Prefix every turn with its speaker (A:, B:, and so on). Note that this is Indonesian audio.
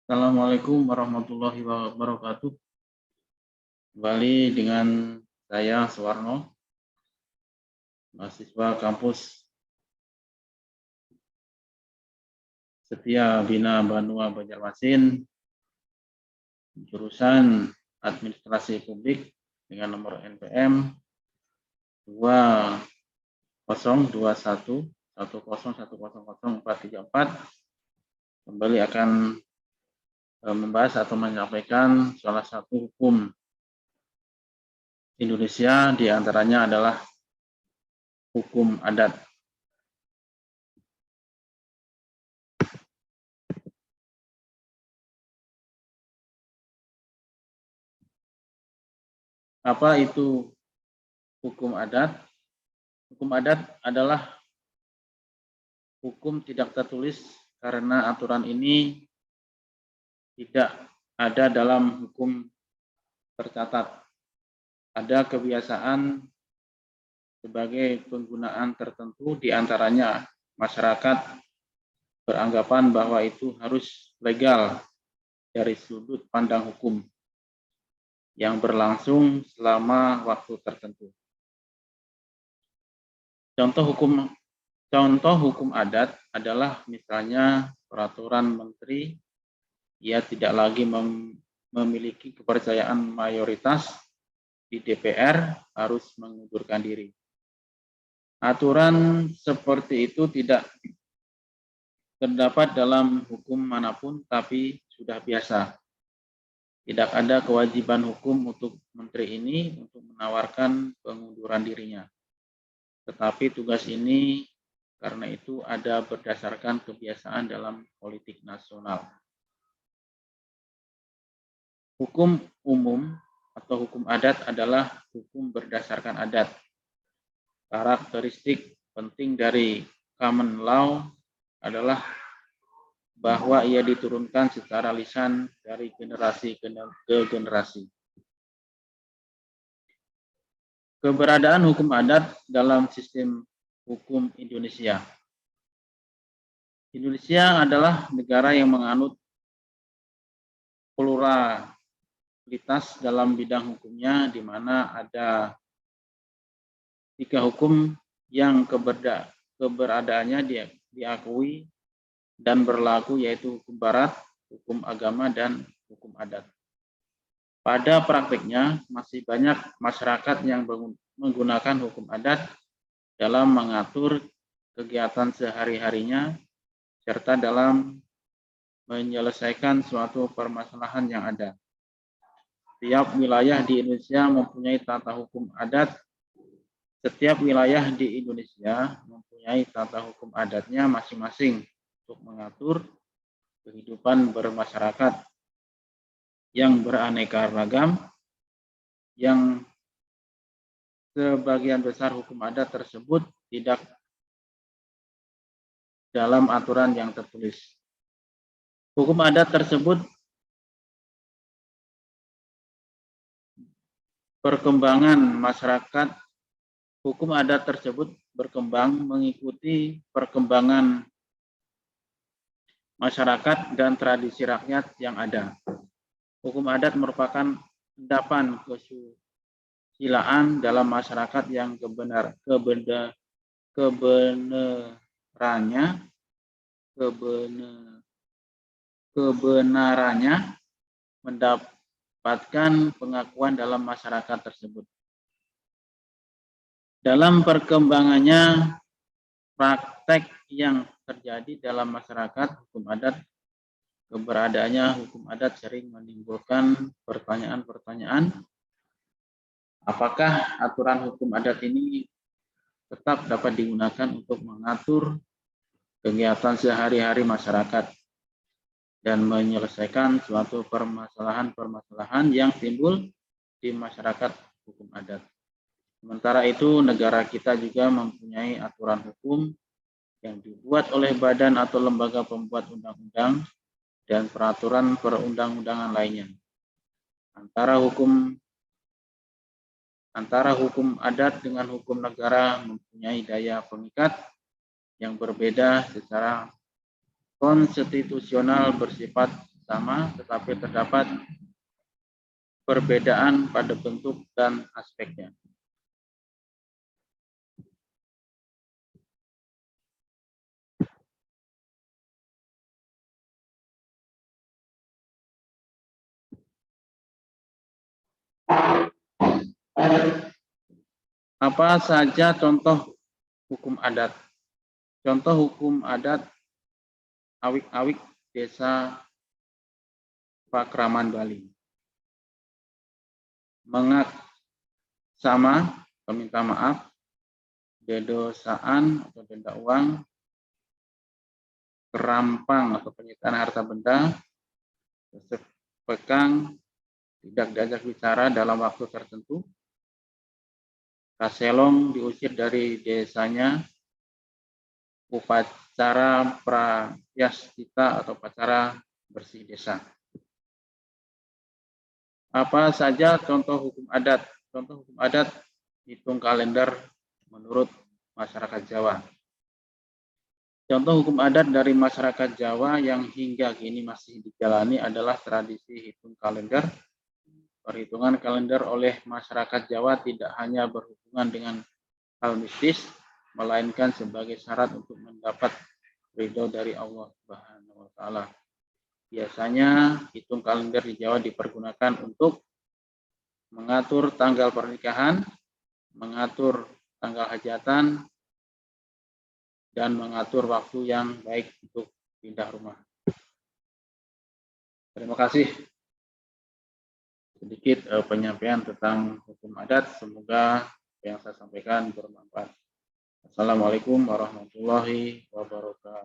A: Assalamualaikum warahmatullahi wabarakatuh. Kembali dengan saya Suwarno, mahasiswa kampus Setia Bina Banua Banjarmasin, jurusan Administrasi Publik dengan nomor NPM 202110100434. Kembali akan membahas atau menyampaikan salah satu hukum Indonesia, diantaranya adalah hukum adat. Apa itu hukum adat? Hukum adat adalah hukum tidak tertulis karena aturan ini tidak ada dalam hukum tercatat. Ada kebiasaan sebagai penggunaan tertentu, diantaranya masyarakat beranggapan bahwa itu harus legal dari sudut pandang hukum yang berlangsung selama waktu tertentu. Contoh hukum adat adalah misalnya peraturan menteri, ia tidak lagi memiliki kepercayaan mayoritas di DPR, harus mengundurkan diri. Aturan seperti itu tidak terdapat dalam hukum manapun, tapi sudah biasa. Tidak ada kewajiban hukum untuk menteri ini untuk menawarkan pengunduran dirinya. Tetapi tugas ini karena itu ada berdasarkan kebiasaan dalam politik nasional. Hukum umum atau hukum adat adalah hukum berdasarkan adat. Karakteristik penting dari common law adalah bahwa ia diturunkan secara lisan dari generasi ke generasi. Keberadaan hukum adat dalam sistem hukum Indonesia. Indonesia adalah negara yang menganut pluralitas dalam bidang hukumnya, di mana ada 3 hukum yang keberadaannya diakui dan berlaku, yaitu hukum barat, hukum agama, dan hukum adat. Pada praktiknya, masih banyak masyarakat yang menggunakan hukum adat dalam mengatur kegiatan sehari-harinya, serta dalam menyelesaikan suatu permasalahan yang ada. Setiap wilayah di Indonesia mempunyai tata hukum adat. Setiap wilayah di Indonesia mempunyai tata hukum adatnya masing-masing untuk mengatur kehidupan bermasyarakat yang beraneka ragam, yang sebagian besar hukum adat tersebut tidak dalam aturan yang tertulis. Hukum adat tersebut hukum adat tersebut berkembang mengikuti perkembangan masyarakat dan tradisi rakyat yang ada. Hukum adat merupakan endapan kesusilaan dalam masyarakat yang kebenarannya mendapatkan pengakuan dalam masyarakat tersebut. Dalam perkembangannya, praktek yang terjadi dalam masyarakat hukum adat, keberadaannya hukum adat sering menimbulkan pertanyaan-pertanyaan. Apakah aturan hukum adat ini tetap dapat digunakan untuk mengatur kegiatan sehari-hari masyarakat dan menyelesaikan suatu permasalahan-permasalahan yang timbul di masyarakat hukum adat. Sementara itu, negara kita juga mempunyai aturan hukum yang dibuat oleh badan atau lembaga pembuat undang-undang dan peraturan perundang-undangan lainnya. Antara hukum adat dengan hukum negara mempunyai daya pengikat yang berbeda secara konstitusional bersifat sama, tetapi terdapat perbedaan pada bentuk dan aspeknya. Apa saja contoh hukum adat? Contoh hukum adat awik-awik desa Pakraman Bali. Mengak sama, meminta maaf, dedosaan atau denda uang, kerampang atau penyitaan harta benda, pekang, tidak diajak bicara dalam waktu tertentu, kaselong diusir dari desanya, upacara prayaskita atau upacara bersih desa. Apa saja contoh hukum adat? Contoh hukum adat hitung kalender menurut masyarakat Jawa. Contoh hukum adat dari masyarakat Jawa yang hingga kini masih dijalani adalah tradisi hitung kalender. Perhitungan kalender oleh masyarakat Jawa tidak hanya berhubungan dengan hal mistis, melainkan sebagai syarat untuk mendapat ridho dari Allah Subhanahu wa Ta'ala. Biasanya hitung kalender di Jawa dipergunakan untuk mengatur tanggal pernikahan, mengatur tanggal hajatan, dan mengatur waktu yang baik untuk pindah rumah. Terima kasih. Sedikit penyampaian tentang hukum adat. Semoga yang saya sampaikan bermanfaat. Assalamualaikum warahmatullahi wabarakatuh.